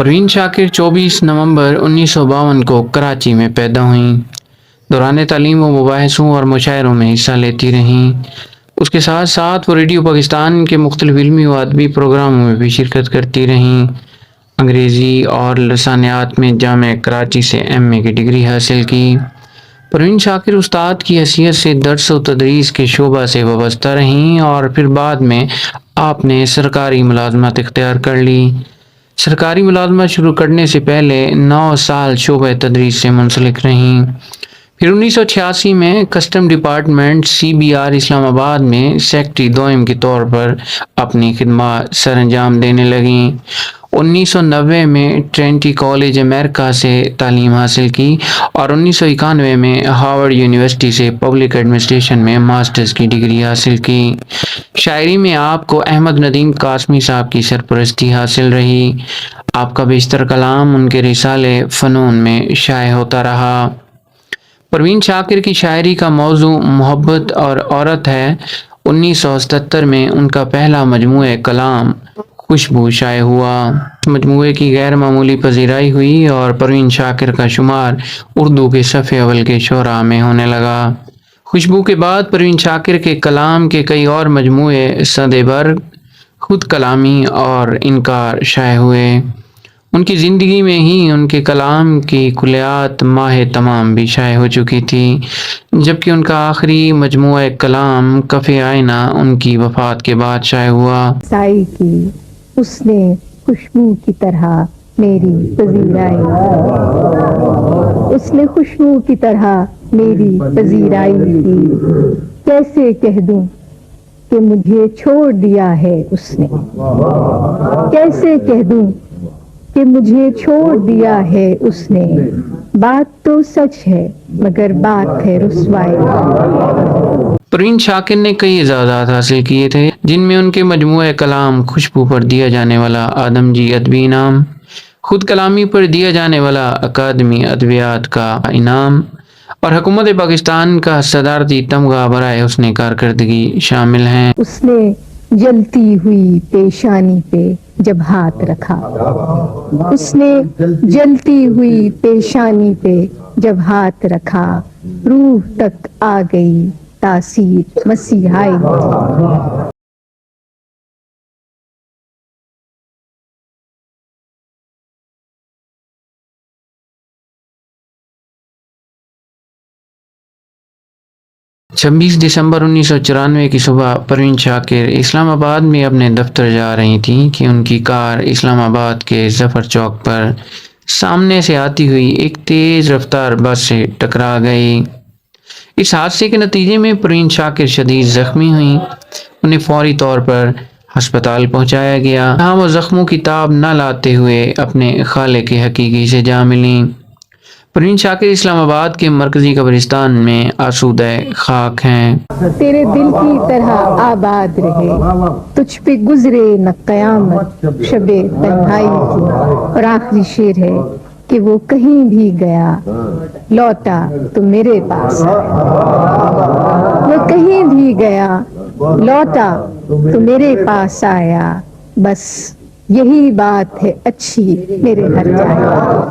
پروین شاکر 24 نومبر 1952 کو کراچی میں پیدا ہوئیں۔ دوران تعلیم و مباحثوں اور مشاعروں میں حصہ لیتی رہیں۔ اس کے ساتھ ساتھ وہ ریڈیو پاکستان کے مختلف علمی و ادبی پروگراموں میں بھی شرکت کرتی رہیں۔ انگریزی اور لسانیات میں جامعہ کراچی سے ایم اے کی ڈگری حاصل کی۔ پروین شاکر استاد کی حیثیت سے درس و تدریس کے شعبہ سے وابستہ رہیں اور پھر بعد میں آپ نے سرکاری ملازمت اختیار کر لی۔ سرکاری ملازمت شروع کرنے سے پہلے 9 سال شعبہ تدریس سے منسلک رہیں۔ پھر 1986 میں کسٹم ڈپارٹمنٹ CBR اسلام آباد میں سیکٹری دوئم کے طور پر اپنی خدمات سر انجام دینے لگیں۔ 1990 میں ٹرینٹی کالج امریکہ سے تعلیم حاصل کی اور 1991 میں ہارورڈ یونیورسٹی سے پبلک ایڈمنسٹریشن میں ماسٹرز کی ڈگری حاصل کی۔ شاعری میں آپ کو احمد ندیم قاسمی صاحب کی سرپرستی حاصل رہی۔ آپ کا بیشتر کلام ان کے رسالے فنون میں شائع ہوتا رہا۔ پروین شاکر کی شاعری کا موضوع محبت اور عورت ہے۔ 1977 میں ان کا پہلا مجموعہ کلام خوشبو شائع ہوا۔ مجموعے کی غیر معمولی پذیرائی ہوئی اور پروین شاکر کا شمار اردو کے صف اول کے شعراء میں ہونے لگا۔ خوشبو کے بعد پروین شاکر کے کلام کے کئی اور مجموعے صد برگ، خود کلامی اور انکار شائع ہوئے۔ ان کی زندگی میں ہی ان کے کلام کی کلیات ماہ تمام بھی شائع ہو چکی تھی، جبکہ ان کا آخری مجموعہ کلام کف آئینہ ان کی وفات کے بعد شائع ہوا۔ سائی کی اس نے خوشبو کی طرح میری پذیرائی، اس نے خوشبو کی طرح میری پذیرائی کی، کیسے کہہ دوں کہ مجھے چھوڑ دیا ہے اس نے، کیسے کہہ دوں کہ مجھے چھوڑ دیا ہے اس نے، بات تو سچ ہے مگر بات ہے رسوائی۔ پروین شاکر نے کئی اعزازات حاصل کیے تھے، جن میں ان کے مجموعہ کلام خوشبو پر دیا جانے والا آدم جی ادبی انعام، خود کلامی پر دیا جانے والا اکادمی ادبیات کا انعام اور حکومت پاکستان کا صدارتی تمغہ برائے حسن کارکردگی شامل ہیں۔ اس نے جلتی ہوئی پیشانی پہ جب ہاتھ رکھا، اس نے جلتی ہوئی پیشانی پہ جب ہاتھ رکھا، روح تک آ گئی تاثیر مسیحائی کی۔ 26 دسمبر 1994 کی صبح پروین شاکر اسلام آباد میں اپنے دفتر جا رہی تھیں کہ ان کی کار اسلام آباد کے ظفر چوک پر سامنے سے آتی ہوئی ایک تیز رفتار بس سے ٹکرا گئی۔ اس حادثے کے نتیجے میں پروین شاکر شدید زخمی ہوئیں۔ انہیں فوری طور پر ہسپتال پہنچایا گیا، جہاں وہ زخموں کی تاب نہ لاتے ہوئے اپنے خالق حقیقی سے جا ملیں۔ پروین شاکر اسلام آباد کے مرکزی قبرستان میں آسودہ خاک ہیں۔ تیرے دل کی طرح آباد رہے، تجھ پہ گزرے نہ قیامت شب تنہائی کی۔ اور آخری شعر ہے کہ وہ کہیں بھی گیا لوٹا تو میرے پاس آیا، وہ کہیں بھی گیا لوٹا تو میرے پاس آیا، بس یہی بات ہے اچھی میرے گھر جایا۔